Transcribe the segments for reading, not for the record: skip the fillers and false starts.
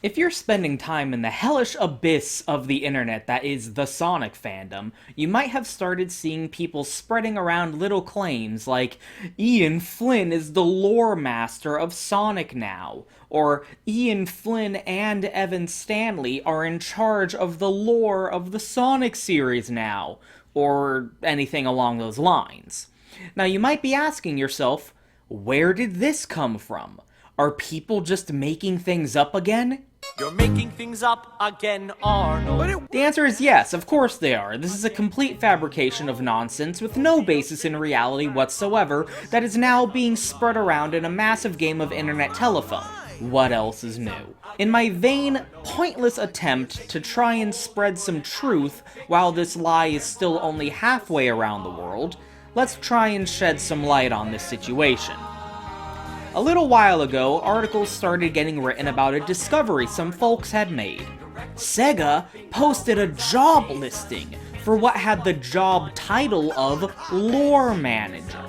If you're spending time in the hellish abyss of the internet that is the Sonic fandom, you might have started seeing people spreading around little claims like, Ian Flynn is the Loremaster of Sonic now, or Ian Flynn and Evan Stanley are in charge of the lore of the Sonic series now, or anything along those lines. Now you might be asking yourself, where did this come from? Are people just making things up again? You're making things up again, Arnold. The answer is yes, of course they are. This is a complete fabrication of nonsense with no basis in reality whatsoever that is now being spread around in a massive game of internet telephone. What else is new? In my vain, pointless attempt to try and spread some truth while this lie is still only halfway around the world, let's try and shed some light on this situation. A little while ago, articles started getting written about a discovery some folks had made. Sega posted a job listing for what had the job title of Lore Manager.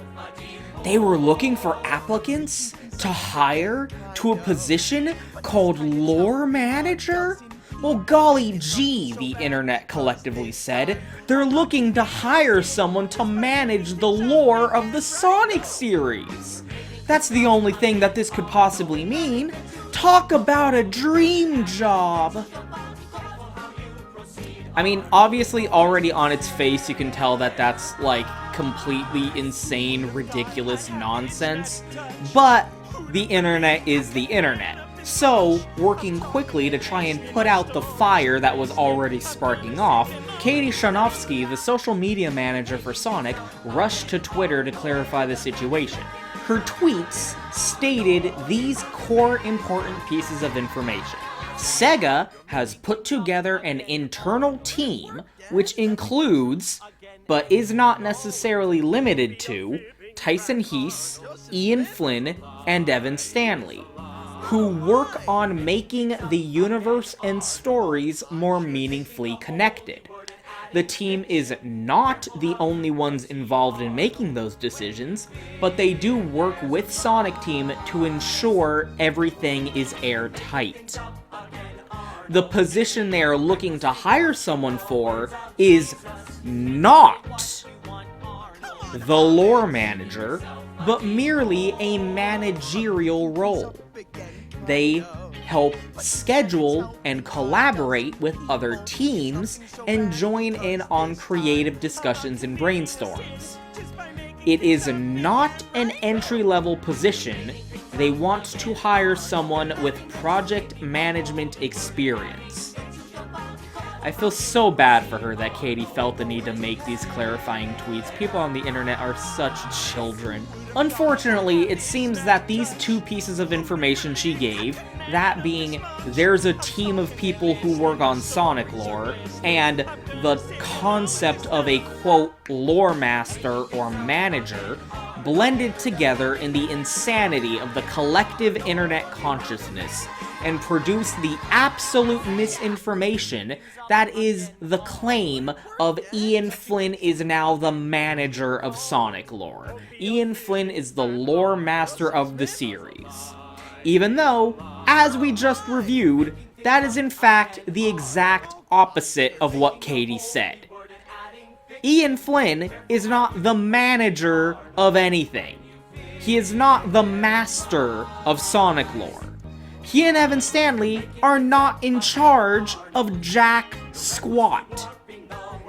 They were looking for applicants to hire to a position called Lore Manager? Well, golly gee, the internet collectively said. They're looking to hire someone to manage the lore of the Sonic series. That's the only thing that this could possibly mean. Talk about a dream job! I mean, obviously already on its face you can tell that that's, like, completely insane, ridiculous nonsense. But the internet is the internet. So, working quickly to try and put out the fire that was already sparking off, Katie Shanovsky, the social media manager for Sonic, rushed to Twitter to clarify the situation. Her tweets stated these core important pieces of information. Sega has put together an internal team, which includes, but is not necessarily limited to, Tyson Heese, Ian Flynn, and Evan Stanley, who work on making the universe and stories more meaningfully connected. The team is not the only ones involved in making those decisions, but they do work with Sonic Team to ensure everything is airtight. The position they are looking to hire someone for is not the lore manager, but merely a managerial role. They help schedule and collaborate with other teams and join in on creative discussions and brainstorms. It is not an entry-level position. They want to hire someone with project management experience. I feel so bad for her that Katie felt the need to make these clarifying tweets. People on the internet are such children. Unfortunately, it seems that these two pieces of information she gave, that being there's a team of people who work on Sonic lore, and the concept of a quote lore master or manager, blended together in the insanity of the collective internet consciousness and produce the absolute misinformation that is the claim of Ian Flynn is now the manager of Sonic lore. Ian Flynn is the lore master of the series. Even though, as we just reviewed, that is in fact the exact opposite of what Katie said. Ian Flynn is not the manager of anything. He is not the master of Sonic lore. He and Evan Stanley are not in charge of jack squat.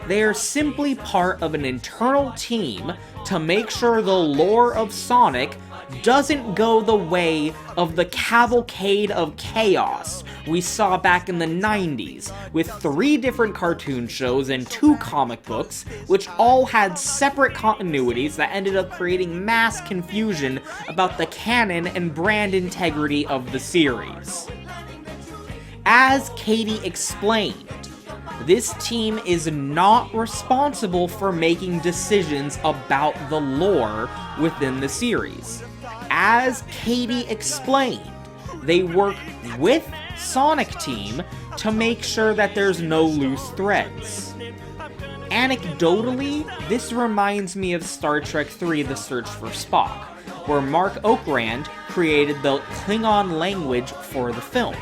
They are simply part of an internal team to make sure the lore of Sonic doesn't go the way of the cavalcade of chaos we saw back in the 90s, with 3 different cartoon shows and 2 comic books, which all had separate continuities that ended up creating mass confusion about the canon and brand integrity of the series. As Katie explained, this team is not responsible for making decisions about the lore within the series. As Katie explained, they work with Sonic Team to make sure that there's no loose threads. Anecdotally, this reminds me of Star Trek III: The Search for Spock, where Mark Okrand created the Klingon language for the film.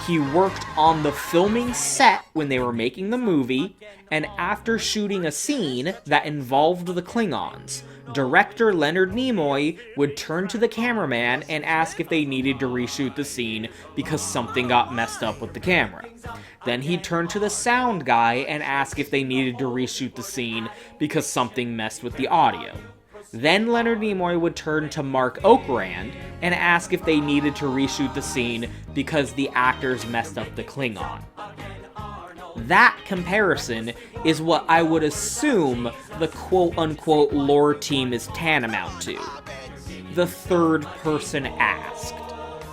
He worked on the filming set when they were making the movie, and after shooting a scene that involved the Klingons, director Leonard Nimoy would turn to the cameraman and ask if they needed to reshoot the scene because something got messed up with the camera. Then he'd turn to the sound guy and ask if they needed to reshoot the scene because something messed with the audio. Then Leonard Nimoy would turn to Mark Okrand and ask if they needed to reshoot the scene because the actors messed up the Klingon. That comparison is what I would assume the quote-unquote lore team is tantamount to. The third person asked.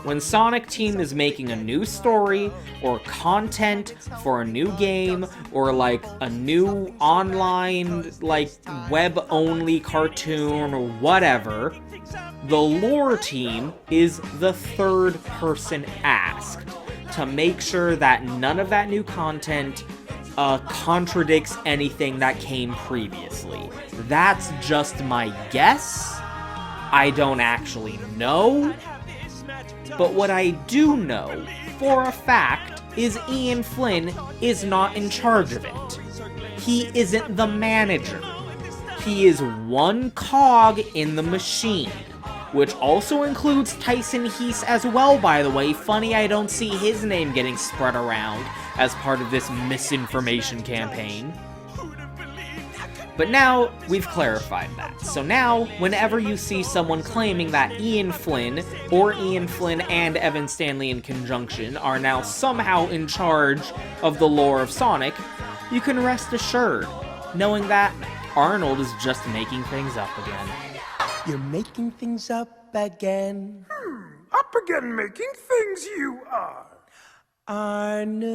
When Sonic Team is making a new story, or content for a new game, or like a new online, like web-only cartoon or whatever, the lore team is the third person asked to make sure that none of that new content contradicts anything that came previously. That's just my guess. I don't actually know. But what I do know, for a fact, is Ian Flynn is not in charge of it. He isn't the manager. He is one cog in the machine, which also includes Tyson Heese as well, by the way. Funny I don't see his name getting spread around as part of this misinformation campaign. But now, we've clarified that. So now, whenever you see someone claiming that Ian Flynn, or Ian Flynn and Evan Stanley in conjunction, are now somehow in charge of the lore of Sonic, you can rest assured, knowing that Arnold is just making things up again. You're making things up again. Up again making things you are. Arnold.